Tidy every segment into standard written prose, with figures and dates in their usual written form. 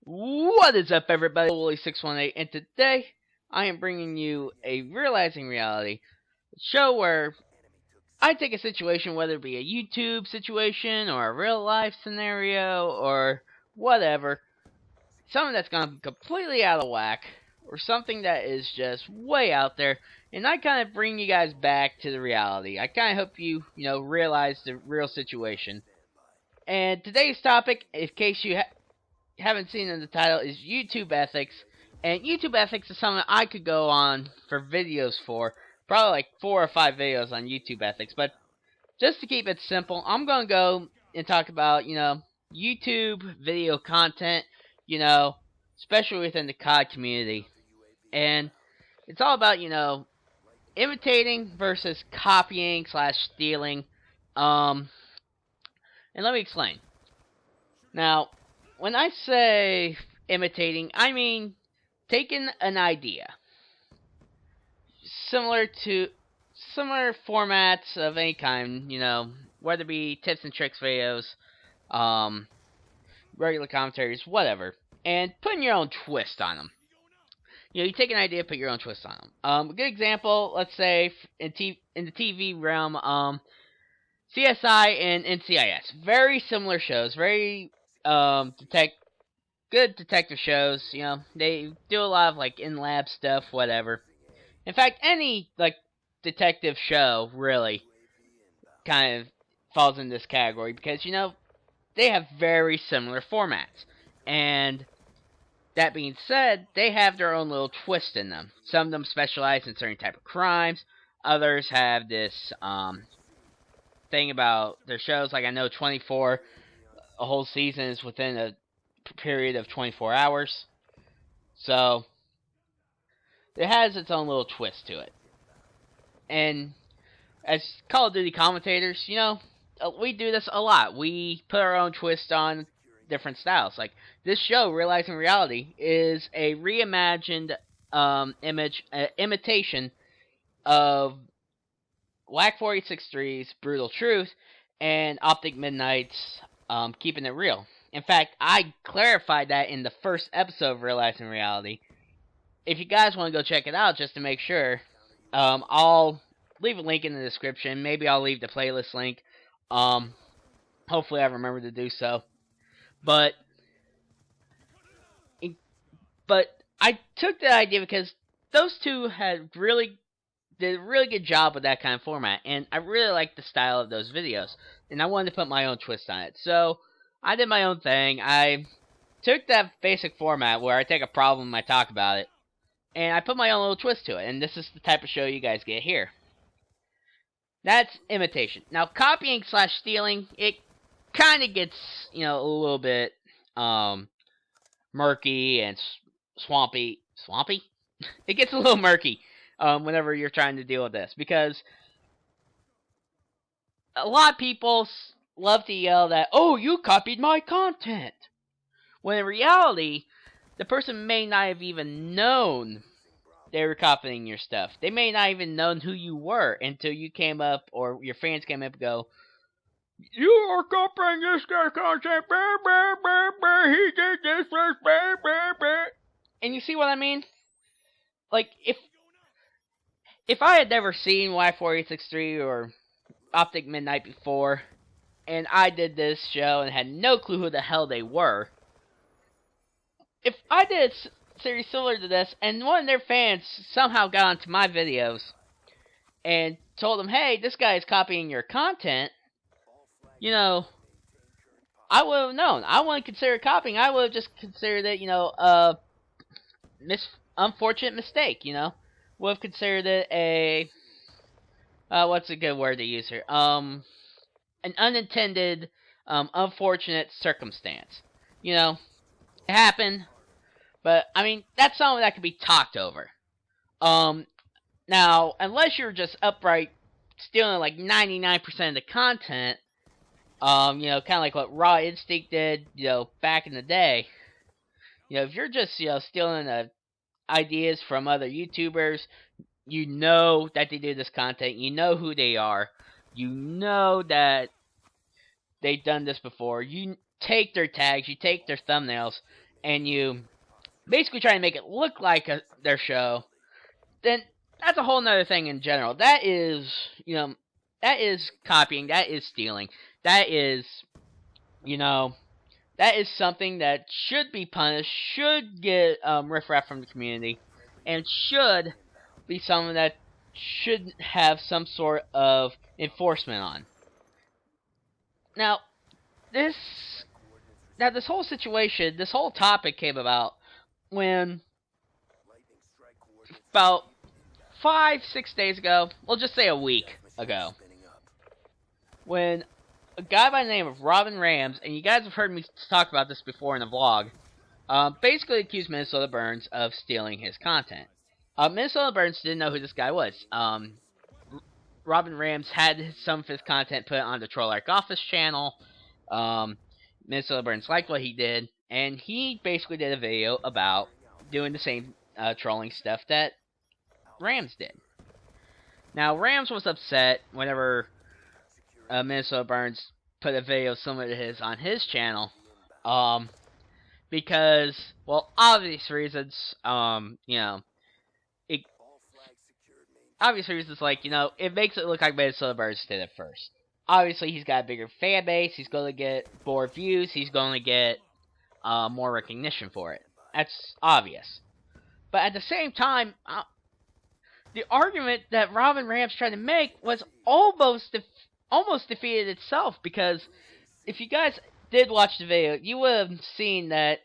What is up, everybody? Wooly618, and today I am bringing you a Realizing Reality show where I take a situation, whether it be a YouTube situation or a real life scenario or whatever, something that's gone completely out of whack or something that is just way out there, and I kind of bring you guys back to the reality. I kind of help you, realize the real situation. And today's topic, in case you haven't seen in the title, is YouTube ethics. And YouTube ethics is something I could go on for videos for. Probably like 4 or 5 videos on YouTube ethics. But just to keep it simple, I'm going to go and talk about, YouTube video content, especially within the COD community. And it's all about, imitating versus copying / stealing. And let me explain. Now, when I say imitating, I mean taking an idea, similar formats of any kind, whether it be tips and tricks videos, regular commentaries, whatever, and putting your own twist on them. You take an idea, put your own twist on them. A good example, let's say in the TV realm, CSI and NCIS, very similar shows, very good detective shows. They do a lot of in lab stuff, whatever. In fact, any detective show really kind of falls in this category because they have very similar formats. And that being said, they have their own little twist in them. Some of them specialize in certain type of crimes. Others have this thing about their shows. Like I know 24, a whole season is within a period of 24 hours. So it has its own little twist to it. And as Call of Duty commentators, we do this a lot. We put our own twist on different styles. Like this show, Realizing Reality, is a reimagined imitation of Whack 463's Brutal Truth and Optic Midnight's Keeping It Real. In fact, I clarified that in the first episode of Realizing Reality. If you guys want to go check it out just to make sure, I'll leave a link in the description. Maybe I'll leave the playlist link. Hopefully I remember to do so. But I took the idea because those two did a really good job with that kind of format, and I really liked the style of those videos, and I wanted to put my own twist on it. So I did my own thing. I took that basic format where I take a problem and I talk about it, and I put my own little twist to it, and this is the type of show you guys get here. That's imitation. Now, copying / stealing, it kind of gets, a little bit murky and swampy. Swampy? It gets a little murky whenever you're trying to deal with this, because a lot of people love to yell that, "Oh, you copied my content," when in reality, the person may not have even known they were copying your stuff. They may not even known who you were until you came up, or your fans came up and go, "You are copying this guy's content, he did this, and you see what I mean? Like, if I had never seen Y4863 or Optic Midnight before, and I did this show and had no clue who the hell they were, if I did a series similar to this, and one of their fans somehow got onto my videos and told them, "Hey, this guy is copying your content," I would have known. I wouldn't consider copying. I would have just considered it, a unfortunate mistake, would have considered it a, what's a good word to use here? An unintended, unfortunate circumstance. It happened, but, I mean, that's something that can be talked over. Now, unless you're just upright stealing like 99% of the content, kind of like what Raw Instinct did, back in the day. If you're just, stealing ideas from other YouTubers, that they do this content, who they are, that they've done this before. You take their tags, you take their thumbnails, and you basically try to make it look like their show, then that's a whole nother thing in general. That is, that is copying, that is stealing, that is, that is something that should be punished, should get riffraff from the community, and should be something that should have some sort of enforcement on. Now, this whole situation, this whole topic came about when about 5-6 days ago, we'll just say a week ago, when a guy by the name of Robin Rams, and you guys have heard me talk about this before in a vlog, basically accused Minnesotaburns of stealing his content. Minnesotaburns didn't know who this guy was. Robin Rams had some of his content put on the Trollarch Office channel. Minnesotaburns liked what he did, and he basically did a video about doing the same trolling stuff that Rams did. Now, Rams was upset whenever Minnesotaburns put a video similar to his on his channel, because, well, obvious reasons, obvious reasons, like, it makes it look like Minnesotaburns did it first. Obviously, he's got a bigger fan base, he's going to get more views, he's going to get more recognition for it. That's obvious. But at the same time, the argument that Robin Rams tried to make was almost defeated itself, because if you guys did watch the video, you would have seen that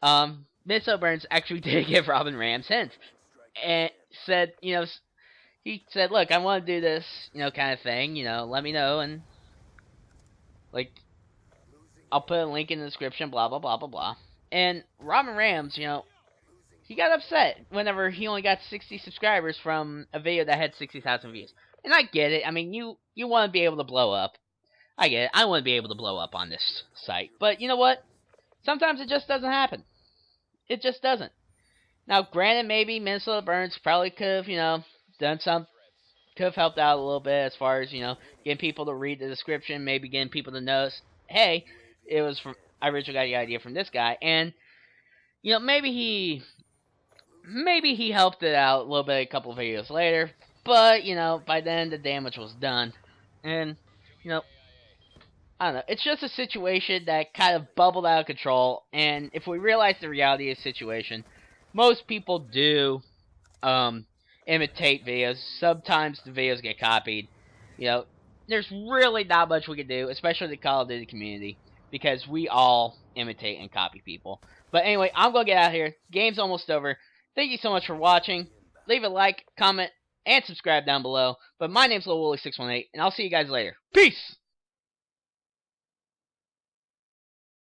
Minnesotaburns actually did give Robin Rams hints, and said, he said, look, I want to do this, kind of thing, let me know, and, like, I'll put a link in the description, blah, blah, blah, blah, blah. And Robin Rams, he got upset whenever he only got 60 subscribers from a video that had 60,000 views. And I get it. I mean, you want to be able to blow up. I get it. I want to be able to blow up on this site. But you know what? Sometimes it just doesn't happen. It just doesn't. Now, granted, maybe Minnesotaburns probably could have, done some, could have helped out a little bit as far as, getting people to read the description, maybe getting people to notice, hey, it was from, I originally got the idea from this guy, and, maybe he helped it out a little bit a couple of videos later, but, by then the damage was done, and, I don't know, it's just a situation that kind of bubbled out of control, and if we realize the reality of the situation, most people do, imitate videos. Sometimes the videos get copied. There's really not much we can do, especially the Call of Duty community, because we all imitate and copy people. But anyway, I'm going to get out of here. Game's almost over. Thank you so much for watching. Leave a like, comment, and subscribe down below. But my name's LilWooly618, and I'll see you guys later. Peace!